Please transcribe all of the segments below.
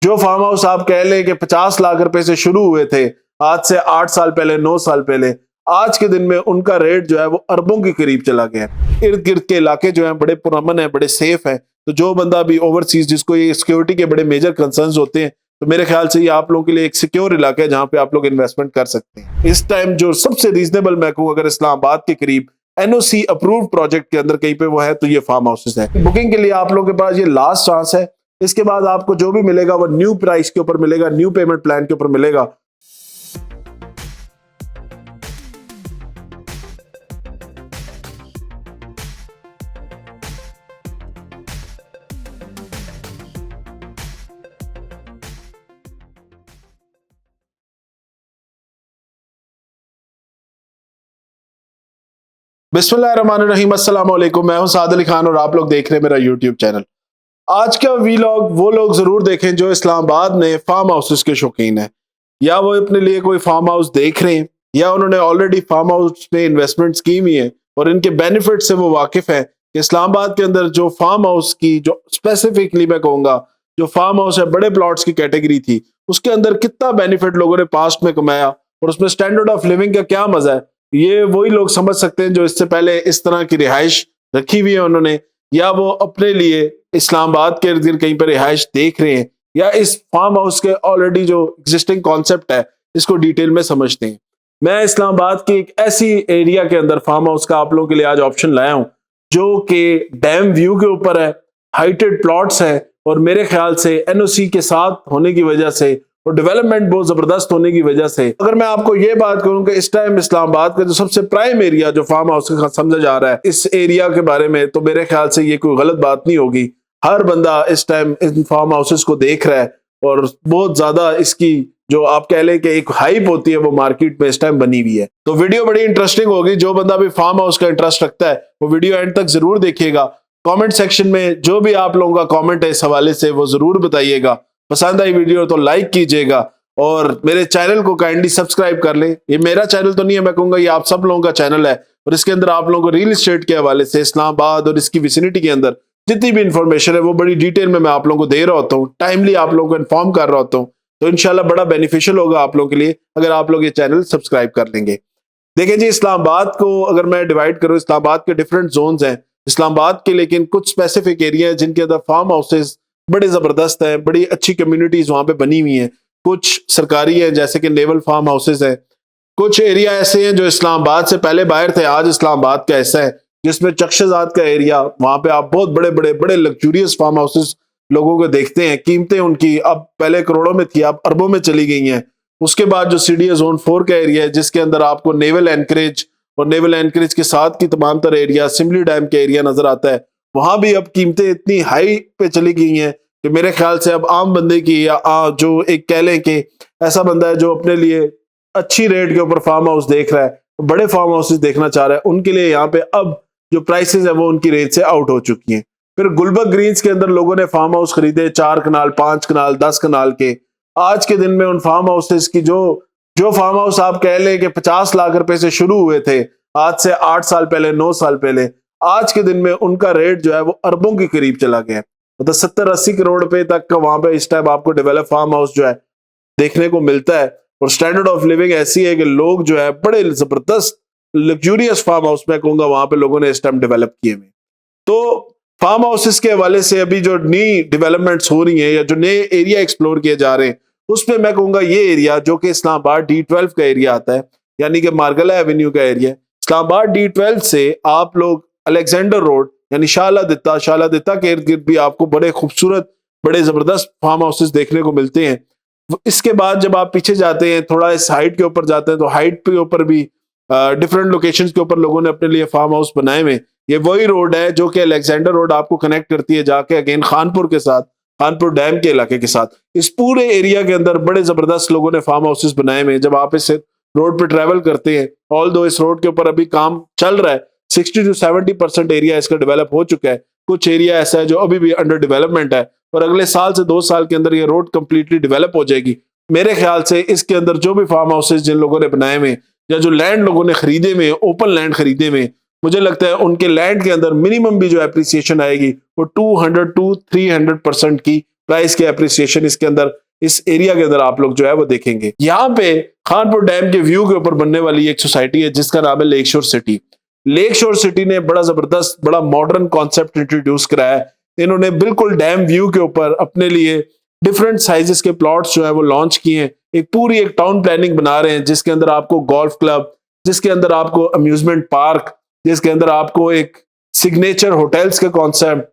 जो farm house आप कह लें कि 50 लाख रुपए से शुरू हुए थे आज से 8 साल पहले, 9 साल पहले, आज के दिन में उनका रेट जो है वो अरबों के करीब चला गया है। इर्द गिर्द के इलाके जो है बड़े पुरअमन है, बड़े सेफ है। तो जो बंदा भी ओवरसीज, जिसको ये सिक्योरिटी के बड़े मेजर कंसर्न्स होते हैं, तो मेरे ख्याल से ये आप लोगों के लिए एक सिक्योर इलाका है जहां पे आप लोग इन्वेस्टमेंट कर सकते हैं। इस टाइम जो सबसे रीजनेबल मैं कहूँ, अगर इस्लामाबाद के करीब एनओसी अप्रूव प्रोजेक्ट के अंदर कहीं पे वो है तो ये फार्म हाउसेस है। बुकिंग के लिए आप लोगों के पास ये लास्ट चांस है। इसके बाद आपको जो भी मिलेगा वो न्यू प्राइस के ऊपर मिलेगा, न्यू पेमेंट प्लान के ऊपर मिलेगा। बिस्मिल्लाहिर्रहमानिर्रहीम, अस्सलाम वालेकुम। मैं हूं साद अली खान और आप लोग देख रहे हैं मेरा यूट्यूब चैनल। आज का वीलॉग वो लोग जरूर देखें जो इस्लामाबाद में फार्म हाउसेस के शौकीन हैं, या वो अपने लिए कोई फार्म हाउस देख रहे हैं, या उन्होंने ऑलरेडी फार्म हाउस में इन्वेस्टमेंट्स की हुई है और इनके बेनिफिट से वो वाकिफ है कि इस्लामाबाद के अंदर जो फार्म हाउस की, जो स्पेसिफिकली मैं कहूँगा जो फार्म हाउस है बड़े प्लॉट्स की कैटेगरी थी, उसके अंदर कितना बेनिफिट लोगों ने पास्ट में कमाया और उसमें स्टैंडर्ड ऑफ लिविंग का क्या मजा है, ये वही लोग समझ सकते हैं जो इससे पहले इस तरह की रिहाइश रखी हुई है उन्होंने, या वो अपने लिए इस्लामाबाद के इर्द गिर्द कहीं पर रिहाइश देख रहे हैं, या इस फार्म हाउस के ऑलरेडी जो एग्जिस्टिंग कॉन्सेप्ट है इसको डिटेल में समझते हैं। मैं इस्लामाबाद की एक ऐसी एरिया के अंदर फार्म हाउस का आप लोगों के लिए आज ऑप्शन लाया हूं जो कि डैम व्यू के ऊपर है, हाइटेड प्लॉट्स है और मेरे ख्याल से एनओसी के साथ होने की वजह से और डेवलपमेंट बहुत जबरदस्त होने की वजह से, अगर मैं आपको ये बात करूं कि इस टाइम इस्लामाबाद का जो सबसे प्राइम एरिया जो फार्म हाउस का समझा जा रहा है इस एरिया के बारे में, तो मेरे ख्याल से ये कोई गलत बात नहीं होगी। हर बंदा इस टाइम इन फार्म हाउसेस को देख रहा है और बहुत ज्यादा इसकी जो आप कह लें कि एक हाइप होती है वो मार्केट में इस टाइम बनी हुई है। तो वीडियो बड़ी इंटरेस्टिंग होगी। जो बंदा भी फार्म हाउस का इंटरेस्ट रखता है वो वीडियो एंड तक जरूर देखिएगा। कमेंट सेक्शन में जो भी आप लोगों का कमेंट है इस हवाले से वो जरूर बताइएगा। पसंद आई वीडियो तो लाइक कीजिएगा और मेरे चैनल को काइंडली सब्सक्राइब कर लें। ये मेरा चैनल तो नहीं है, मैं कहूंगा ये आप सब लोगों का चैनल है और इसके अंदर आप लोगों को रियल एस्टेट के हवाले से इस्लामाबाद और इसकी विसिनिटी के अंदर जितनी भी इंफॉर्मेशन है वो बड़ी डिटेल में मैं आप लोगों को दे रहा होता हूँ, टाइमली आप लोगों को इन्फॉर्म कर रहा होता हूँ। तो इंशाल्लाह बड़ा बेनिफिशियल होगा आप लोगों के लिए अगर आप लोग ये चैनल सब्सक्राइब कर लेंगे। देखें जी, इस्लामाबाद को अगर मैं डिवाइड करूँ, इस्लामाबाद के डिफरेंट जोन्स हैं इस्लामाबाद के, लेकिन कुछ स्पेसिफिक एरिया है जिनके अंदर फार्म हाउसेज बड़े जबरदस्त हैं, बड़ी अच्छी कम्युनिटीज वहां पे बनी हुई हैं। कुछ सरकारी है जैसे कि नेवल फार्म हाउसेज है। कुछ एरिया ऐसे हैं जो इस्लामाबाद से पहले बाहर थे, आज इस्लामाबाद का ऐसा है, जिसमें चक्शजात का एरिया, वहां पे आप बहुत बड़े बड़े बड़े लग्जूरियस फार्म हाउसेज लोगों को देखते हैं। कीमतें उनकी अब पहले करोड़ों में थी, अब अरबों में चली गई हैं। उसके बाद जो सीडीए जोन 4 का एरिया है जिसके अंदर आपको नेवल एनकरेज और नेवल एनकरेज के साथ की तमाम तरह एरिया, सिमली डैम के एरिया नजर आता है, वहां भी अब कीमतें इतनी हाई पे चली गई हैं कि मेरे ख्याल से अब आम बंदे की, या जो एक कह लें कि ऐसा बंदा है जो अपने लिए अच्छी रेट के ऊपर फार्म हाउस देख रहा है, बड़े फार्म हाउसेस देखना चाह रहा है, उनके लिए यहाँ पे अब जो प्राइसेस है वो उनकी रेंज से आउट हो चुकी हैं। फिर गुलबर्ग ग्रीन्स के अंदर लोगों ने फार्म हाउस खरीदे 4 कनाल, 5 कनाल, 10 कनाल के। आज के दिन में उन फार्म हाउसेस की जो जो फार्म हाउस आप कह लें कि 50 लाख रुपए से शुरू हुए थे आज से 8 साल पहले, 9 साल पहले, आज के दिन में उनका रेट जो है वो अरबों के करीब चला गया। मतलब 70-80 करोड़ रुपए तक का वहां पे इस टाइम आपको डेवलप फार्म हाउस जो है देखने को मिलता है। और स्टैंडर्ड ऑफ लिविंग ऐसी है कि लोग जो है बड़े जबरदस्त लग्जूरियस फार्म हाउस में कहूंगा वहां पे लोगों ने इस टाइम डेवलप किए हुए। तो फार्म हाउसेस के हवाले से अभी जो नई डेवलपमेंट्स हो रही हैं या जो नए एरिया एक्सप्लोर किए जा रहे हैं उसमें मैं कहूंगा ये एरिया जो कि इस्लामाबाद D12 का एरिया आता है, यानी कि मार्गला एवेन्यू का एरिया। इस्लामाबाद D12 से आप लोग अलेक्जेंडर रोड यानी शाला दिता के इर्द गिर्द भी आपको बड़े खूबसूरत, बड़े जबरदस्त फार्म हाउसेस देखने को मिलते हैं। इसके बाद जब आप पीछे जाते हैं, थोड़ा इस हाइट के ऊपर जाते हैं, तो हाइट के ऊपर भी डिफरेंट लोकेशंस के ऊपर लोगों ने अपने लिए फार्म हाउस बनाए हुए। ये वही रोड है जो कि अलेक्जेंडर रोड आपको कनेक्ट करती है जाके अगेन खानपुर के साथ, खानपुर डैम के इलाके के साथ। इस पूरे एरिया के अंदर बड़े जबरदस्त लोगों ने फार्म हाउसेस बनाए हुए। जब आप इस रोड पे ट्रेवल करते हैं, ऑल दो इस रोड के ऊपर अभी काम चल रहा है, 60 to 70% एरिया इसका डेवलप हो चुका है। कुछ एरिया ऐसा है जो अभी भी अंडर डेवलपमेंट है और अगले साल से 2 साल के अंदर ये रोड कंप्लीटली डेवलप हो जाएगी। मेरे ख्याल से इसके अंदर जो भी फार्म हाउसेस जिन लोगों ने बनाए हुए या जो लैंड लोगों ने खरीदे हुए, ओपन लैंड खरीदे हुए, मुझे लगता है उनके लैंड के अंदर मिनिमम भी जो एप्रिसिएशन आएगी वो 200 to 300% की प्राइस के एप्रिसिएशन इसके अंदर इस एरिया के अंदर आप लोग जो है वो देखेंगे। यहाँ पे खानपुर डैम के व्यू के ऊपर बनने वाली एक सोसाइटी है जिसका नाम है लेक शोर सिटी। लेक शोर सिटी ने बड़ा जबरदस्त बड़ा मॉडर्न कॉन्सेप्ट इंट्रोड्यूस कराया है। इन्होंने बिल्कुल डैम व्यू के ऊपर अपने लिए डिफरेंट साइजेस के प्लॉट्स जो है वो लॉन्च किए हैं। एक पूरी एक टाउन प्लानिंग बना रहे हैं जिसके अंदर आपको गोल्फ क्लब, जिसके अंदर आपको अम्यूजमेंट पार्क, जिसके अंदर आपको एक सिग्नेचर होटल्स का कॉन्सेप्ट,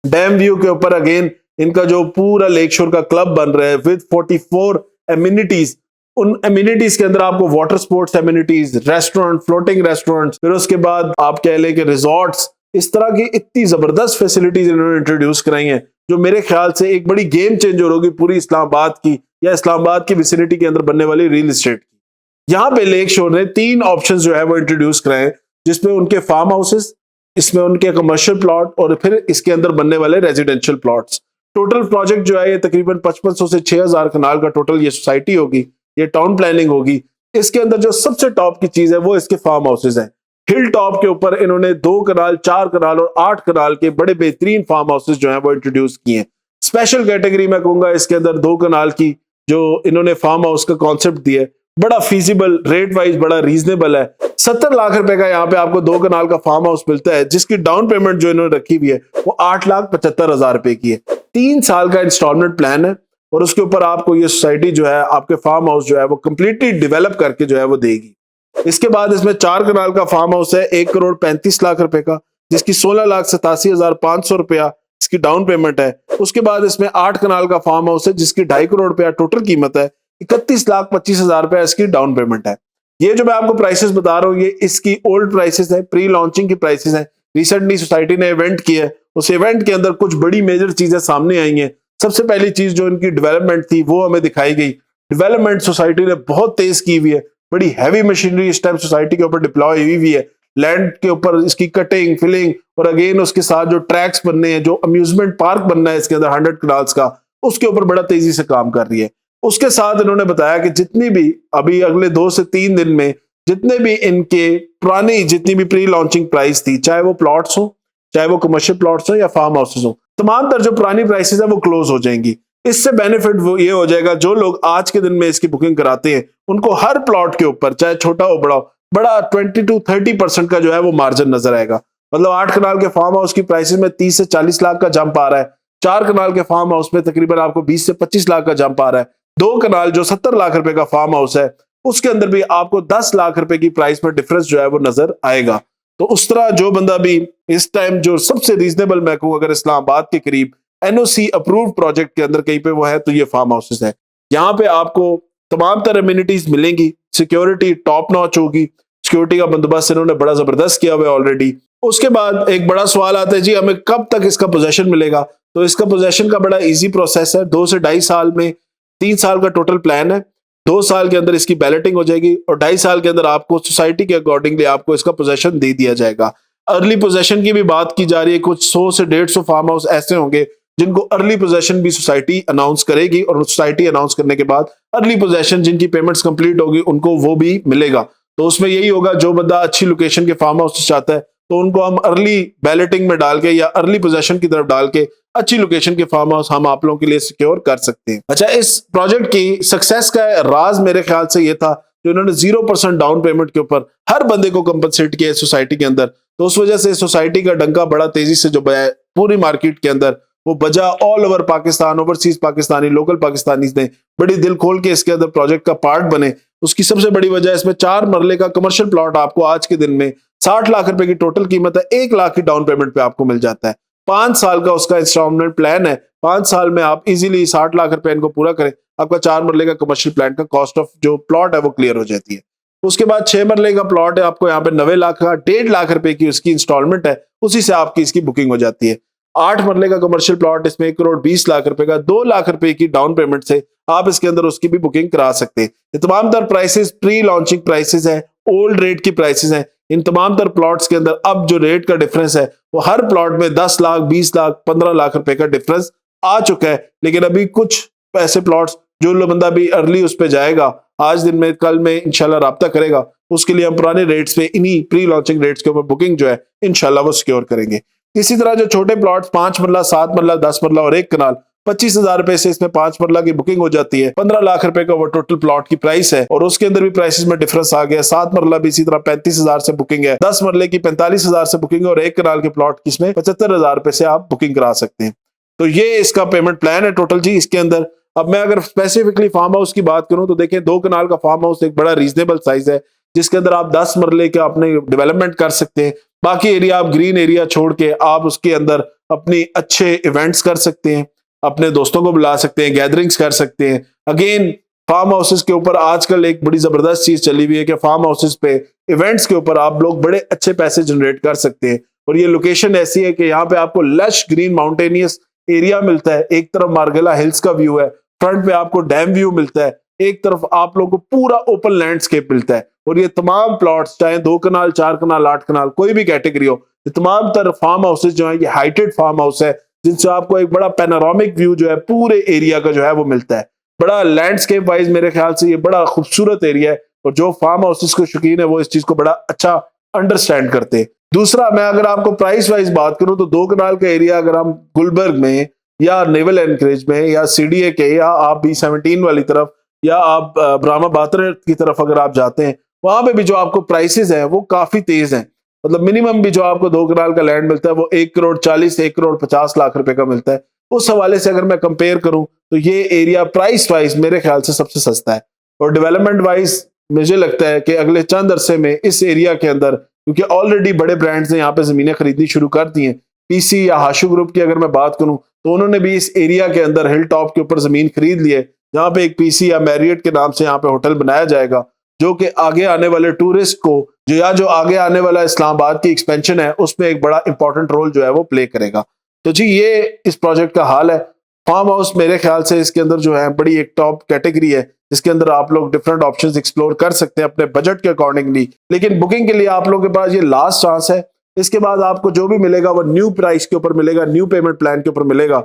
डैम व्यू के ऊपर अगेन इनका जो पूरा लेक शोर का क्लब बन रहा है विद 44 एमिनिटीज। उन एमिनिटीज के अंदर आपको water sports amenities, restaurant, floating restaurants, फिर उसके बाद आप कह लें कि रिजॉर्ट्स, इस तरह की इतनी जबरदस्त फैसिलिटीज इन्होंने इंट्रोड्यूस कराई हैं जो मेरे ख्याल से एक बड़ी गेम चेंजर होगी पूरी इस्लामाबाद की या इस्लामाबाद की विसिनिटी के अंदर बनने वाली रियल एस्टेट की। यहाँ पे लेक शोर ने 3 ऑप्शंस जो है वो इंट्रोड्यूस कराए हैं जिसमें उनके फार्म हाउसेस, इसमें उनके कमर्शियल प्लॉट और फिर इसके अंदर बनने वाले रेजिडेंशियल प्लॉट्स। टोटल प्रोजेक्ट जो है ये तकरीबन 5500 से 6000 कनाल का टोटल ये सोसाइटी होगी, ये टाउन प्लानिंग होगी। इसके अंदर जो सबसे टॉप की चीज है वो इसके फार्म हाउसेज हैं। हिल टॉप के ऊपर इन्होंने 2 कनाल, 4 कनाल और 8 कनाल के बड़े बेहतरीन फार्म हाउसेज जो हैं वो इंट्रोड्यूस किए हैं। स्पेशल कैटेगरी मैं कहूंगा इसके अंदर 2 कनाल की जो इन्होंने फार्म हाउस का कॉन्सेप्ट दिया है, बड़ा फीजिबल, रेट वाइज बड़ा रीजनेबल है। 70 लाख रुपए का यहाँ पे आपको 2 कनाल का फार्म हाउस मिलता है जिसकी डाउन पेमेंट जो इन्होंने रखी हुई है वो 8,75,000 रुपए की है। 3 साल का इंस्टॉलमेंट प्लान है और उसके ऊपर आपको ये सोसाइटी जो है आपके फार्म हाउस जो है वो कंप्लीटली डेवलप करके जो है वो देगी। इसके बाद इसमें 4 कनाल का फार्म हाउस है 1,35,00,000 रुपए का, जिसकी 16,87,500 रुपया इसकी डाउन पेमेंट है। उसके बाद इसमें 8 कनाल का फार्म हाउस है जिसकी 2.5 करोड़ रुपया टोटल कीमत है, 31,25,000 रुपया इसकी डाउन पेमेंट है। ये जो मैं आपको प्राइसेस बता रहा हूँ ये इसकी ओल्ड प्राइसेस है, प्री लॉन्चिंग की प्राइसेस है। रिसेंटली सोसाइटी ने इवेंट किया है, उस इवेंट के अंदर कुछ बड़ी मेजर चीजें सामने आई हैं। सबसे पहली चीज जो इनकी डेवलपमेंट थी वो हमें दिखाई गई। डेवलपमेंट सोसाइटी ने बहुत तेज की हुई है, बड़ी हैवी मशीनरी इस टाइम सोसाइटी के ऊपर डिप्लॉय हुई है। लैंड के ऊपर इसकी कटिंग, फिलिंग और अगेन उसके साथ जो ट्रैक्स बनने हैं, जो अम्यूजमेंट पार्क बनना है इसके अंदर 100 कनाल्स का, उसके ऊपर बड़ा तेजी से काम कर रही है। उसके साथ इन्होंने बताया कि जितनी भी अभी अगले 2 से 3 दिन में जितने भी इनके पुरानी जितनी भी प्री लॉन्चिंग प्राइस थी, चाहे वो प्लॉट्स हो, चाहे वो कमर्शियल प्लॉट्स हो या फार्म हाउसेस हो, तमाम तर जो पुरानी प्राइसेस है वो क्लोज हो जाएंगी। इससे बेनिफिट वो ये हो जाएगा जो लोग आज के दिन में इसकी बुकिंग कराते हैं उनको हर प्लॉट के ऊपर चाहे छोटा हो बड़ा हो, बड़ा 20 to 30% का जो है वो मार्जिन नजर आएगा। मतलब 8 कनाल के फार्म हाउस की प्राइसेस में 30 से 40 लाख का जंप आ रहा है, 4 कनाल के फार्म हाउस में तकरीबन आपको 20 से 25 लाख का जंप आ रहा है, 2 कनाल जो 70 लाख रुपए का फार्म हाउस है उसके अंदर भी आपको 10 लाख रुपए की प्राइस में डिफरेंस जो है वो नजर आएगा। तो उस तरह जो बंदा भी इस टाइम जो सबसे रीजनेबल मैं कहूँ अगर इस्लामाबाद के करीब एनओसी अप्रूव्ड प्रोजेक्ट के अंदर कहीं पे वो है तो ये फार्म हाउसेस है। यहाँ पे आपको तमाम तरह एमिनिटीज मिलेंगी, सिक्योरिटी टॉप नॉच होगी, सिक्योरिटी का बंदोबस्त इन्होंने बड़ा जबरदस्त किया हुआ है ऑलरेडी। उसके बाद एक बड़ा सवाल आता है जी हमें कब तक इसका पोजेशन मिलेगा। तो इसका पोजेशन का बड़ा इजी प्रोसेस है, 2 से 2.5 साल में, 3 साल का टोटल प्लान है। 2 साल के अंदर इसकी बैलेटिंग हो जाएगी और 2.5 साल के अंदर आपको सोसाइटी के अकॉर्डिंगली आपको इसका पोजेशन दे दिया जाएगा। अर्ली पोजेशन की भी बात की जा रही है, कुछ 100 से 150 फार्म हाउस ऐसे होंगे जिनको अर्ली पोजेशन भी सोसाइटी अनाउंस करेगी और सोसाइटी अनाउंस करने के बाद अर्ली पोजेशन जिनकी पेमेंट्स कंप्लीट होगी उनको वो भी मिलेगा। तो उसमें यही होगा जो बंदा अच्छी लोकेशन के फार्म हाउस चाहता है तो उनको हम अर्ली बैलेटिंग में डाल के या अर्ली पोजेशन की तरफ डाल के अच्छी लोकेशन के फार्म हाउस हम आप लोगों के लिए सिक्योर कर सकते हैं। अच्छा, इस प्रोजेक्ट की सक्सेस का राज मेरे ख्याल से ये था जो इन्होंने 0% डाउन पेमेंट के ऊपर हर बंदे को कंपनसेट किया सोसाइटी के अंदर। तो उस वजह से सोसाइटी का डंका बड़ा तेजी से जो बजाय पूरी मार्केट के अंदर वो बजा। All over Pakistan, overseas Pakistani, local Pakistani ने बड़ी दिल खोल के इसके अंदर प्रोजेक्ट का पार्ट बने। उसकी सबसे बड़ी वजह इसमें 4 मरले का कमर्शियल प्लॉट आपको आज के दिन में 60 लाख रुपए की टोटल कीमत है, 1 लाख की डाउन पेमेंट पे आपको मिल जाता है। 5 साल का उसका इंस्टॉलमेंट प्लान है, 5 साल में आप इजीली 60 लाख रुपए इनको पूरा करें, आपका 4 मरले का कमर्शियल प्लान का कॉस्ट ऑफ जो प्लॉट है वो क्लियर हो जाती है। उसके बाद 6 मरले का प्लॉट है, आपको यहाँ पे 90 लाख का 1.5 लाख रुपए की उसकी इंस्टॉलमेंट है, उसी से आपकी इसकी बुकिंग हो जाती है। 8 मरले का कमर्शियल प्लॉट, इसमें 1,20,00,000 रुपए का 2 लाख रुपए की डाउन पेमेंट से आप इसके अंदर उसकी भी बुकिंग करा सकते हैं। ये तमाम तर प्राइसेस प्री लॉन्चिंग प्राइसेस है, ओल्ड रेट की प्राइसेस हैं। इन तमाम तर प्लॉट्स के अंदर अब जो रेट का डिफरेंस है वो हर प्लॉट में 10 लाख, 20 लाख, 15 लाख रुपए का डिफरेंस आ चुका है। लेकिन अभी कुछ ऐसे प्लॉट्स जो लो बंदा भी अर्ली उस पे जाएगा, आज दिन में कल में इंशाल्लाह राब्ता करेगा, उसके लिए हम पुराने रेट्स पे इन्हीं प्री लॉन्चिंग रेट्स के ऊपर बुकिंग जो है इंशाल्लाह वो सिक्योर करेंगे। इसी तरह जो छोटे प्लॉट्स 5 मरला, 7 मरला, 10 मरला और 1 कनाल 25,000 रुपए से इसमें 5 मरला की बुकिंग हो जाती है। 15 लाख रुपए का वो टोटल प्लॉट की प्राइस है और उसके अंदर भी प्राइसेस में डिफरेंस आ गया। 7 मरला भी इसी तरह 35,000 से बुकिंग है, 10 मरले की 45,000 से बुकिंग है और 1 कनाल के प्लॉट की इसमें 75,000 रुपए से आप बुकिंग करा सकते हैं। तो ये इसका पेमेंट प्लान है टोटल जी इसके अंदर। अब मैं अगर स्पेसिफिकली फार्म हाउस की बात करूं तो देखें 2 कनाल का फार्म हाउस एक बड़ा रीजनेबल साइज है जिसके अंदर आप 10 मरले का अपने डेवलपमेंट कर सकते हैं। बाकी एरिया आप ग्रीन एरिया छोड़ के आप उसके अंदर अपनी अच्छे इवेंट्स कर सकते हैं, अपने दोस्तों को बुला सकते हैं, गैदरिंग्स कर सकते हैं। अगेन फार्म हाउसेस के ऊपर आजकल एक बड़ी जबरदस्त चीज चली हुई है कि फार्म हाउसेस पे इवेंट्स के ऊपर आप लोग बड़े अच्छे पैसे जनरेट कर सकते हैं और ये लोकेशन ऐसी है कि यहाँ पे आपको लश ग्रीन माउंटेनियस एरिया मिलता है। एक तरफ मार्गेला हिल्स का व्यू है, फ्रंट पे आपको डैम व्यू मिलता है, एक तरफ आप लोगों को पूरा ओपन लैंडस्केप मिलता है और ये तमाम प्लॉट्स चाहे 2 कनाल 4 कनाल 8 कनाल कोई भी कैटेगरी हो, ये तमाम तरह फार्म हाउसेस जो है ये हाइटेड फार्म हाउस है जिनसे आपको एक बड़ा पैनोरामिक व्यू जो है पूरे एरिया का जो है वो मिलता है। बड़ा लैंडस्केप वाइज मेरे ख्याल से ये बड़ा खूबसूरत एरिया है और जो फार्म हाउसेस के शौकीन है वो इस चीज को बड़ा अच्छा अंडरस्टैंड करते हैं। दूसरा, मैं अगर आपको प्राइस वाइज बात करूं तो 2 कनाल का एरिया अगर हम गुलबर्ग में या नेवल एनकरेज में या सीडीए के या आप B17 वाली तरफ या आप ब्राह्मा बातर की तरफ अगर आप जाते हैं वहां पे भी जो आपको प्राइसेस हैं वो काफी तेज हैं। मतलब मिनिमम भी जो आपको 2 कनाल का लैंड मिलता है वो 1,40,40 1,50 लाख रुपए का मिलता है। उस हवाले से अगर मैं कंपेयर करूं तो ये एरिया प्राइस वाइज मेरे ख्याल से सबसे सस्ता है और डेवलपमेंट वाइज मुझे लगता है कि अगले चंद अरसे में इस एरिया के अंदर, क्योंकि ऑलरेडी बड़े ब्रांड्स ने यहाँ पे जमीनें खरीदनी शुरू कर दी हैं। पीसी या हाशु ग्रुप की अगर मैं बात करूं तो उन्होंने भी इस एरिया के अंदर हिल टॉप के ऊपर जमीन खरीद ली है जहां पे एक पीसी या मैरियट के नाम से यहाँ पे होटल बनाया जाएगा जो कि आगे आने वाले टूरिस्ट को जो आगे आने वाला इस्लामाबाद की एक्सपेंशन है उसमें एक बड़ा इंपॉर्टेंट रोल जो है वो प्ले करेगा। तो जी ये इस प्रोजेक्ट का हाल है। फार्म हाउस मेरे ख्याल से इसके अंदर जो है बड़ी एक टॉप कैटेगरी है जिसके अंदर आप लोग डिफरेंट ऑप्शंस एक्सप्लोर कर सकते हैं अपने बजट के अकॉर्डिंगली। लेकिन बुकिंग के लिए आप लोगों के पास ये लास्ट चांस है। इसके बाद आपको जो भी मिलेगा वो न्यू प्राइस के ऊपर मिलेगा, न्यू पेमेंट प्लान के ऊपर मिलेगा।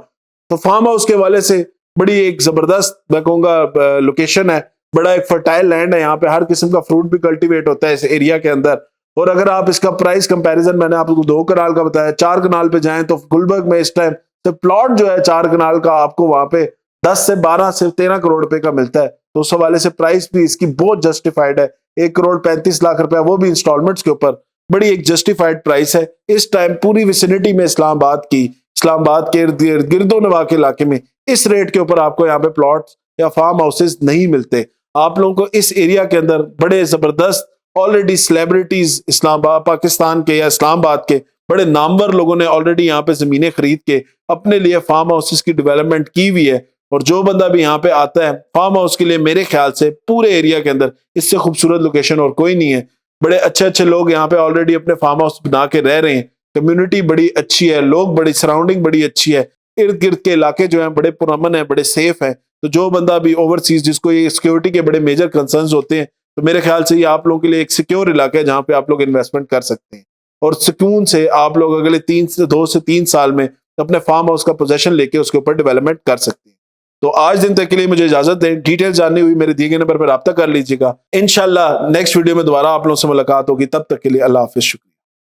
तो फार्म हाउस के वाले से बड़ी एक जबरदस्त मैं कहूँगा लोकेशन है, बड़ा एक फर्टाइल लैंड है, यहाँ पे हर किस्म का फ्रूट भी कल्टीवेट होता है इस एरिया के अंदर। और अगर आप इसका प्राइस कंपैरिजन मैंने आपको 2 कनाल का बताया, 4 कनाल पे जाएं तो गुलबर्ग में इस टाइम तो प्लॉट जो है 4 कनाल का आपको वहां पे 10 से 12 से 13 करोड़ रुपए का मिलता है। तो उस हवाले से प्राइस भी इसकी बहुत जस्टिफाइड है। 1,35 लाख रुपया वो भी इंस्टॉलमेंट्स के ऊपर, बड़ी एक जस्टिफाइड प्राइस है। इस टाइम पूरी विसिनिटी में इस्लामाबाद के गिरदो नवा के इलाके में इस रेट के ऊपर आपको यहाँ पे प्लॉट्स या फार्म हाउसेस नहीं मिलते। आप लोगों को इस एरिया के अंदर बड़े जबरदस्त ऑलरेडी सेलिब्रिटीज इस्लामाबाद पाकिस्तान के या इस्लामाबाद के बड़े नामवर लोगों ने ऑलरेडी यहाँ पे जमीनें खरीद के अपने लिए फार्म हाउसेस की डेवलपमेंट की हुई है। और जो बंदा भी यहाँ पे आता है फार्म हाउस के लिए, मेरे ख्याल से पूरे एरिया के अंदर इससे खूबसूरत लोकेशन और कोई नहीं है। बड़े अच्छे अच्छे लोग यहाँ पे ऑलरेडी अपने फार्म हाउस बना के रह रहे हैं। कम्युनिटी बड़ी अच्छी है, लोग बड़ी, सराउंडिंग बड़ी अच्छी है, इर्द गिर्द के इलाके जो है बड़े पुरअमन है, बड़े सेफ है। तो जो बंदा भी ओवरसीज जिसको ये सिक्योरिटी के बड़े मेजर कंसर्न्स होते हैं तो मेरे ख्याल से ये आप लोगों के लिए एक सिक्योर इलाका है जहाँ पे आप लोग इन्वेस्टमेंट कर सकते हैं और सुकून से आप लोग अगले 2 से 3 साल में अपने फार्म हाउस का पोजेशन लेके उसके ऊपर डेवलपमेंट कर सकते हैं। तो आज दिन तक के लिए मुझे इजाजत दें। डिटेल जाननी हुई मेरे दिए गए नंबर पर राब्ता कर लीजिएगा। इंशाल्लाह नेक्स्ट वीडियो में दोबारा आप लोगों से मुलाकात होगी। तब तक के लिए अल्लाह हाफिज।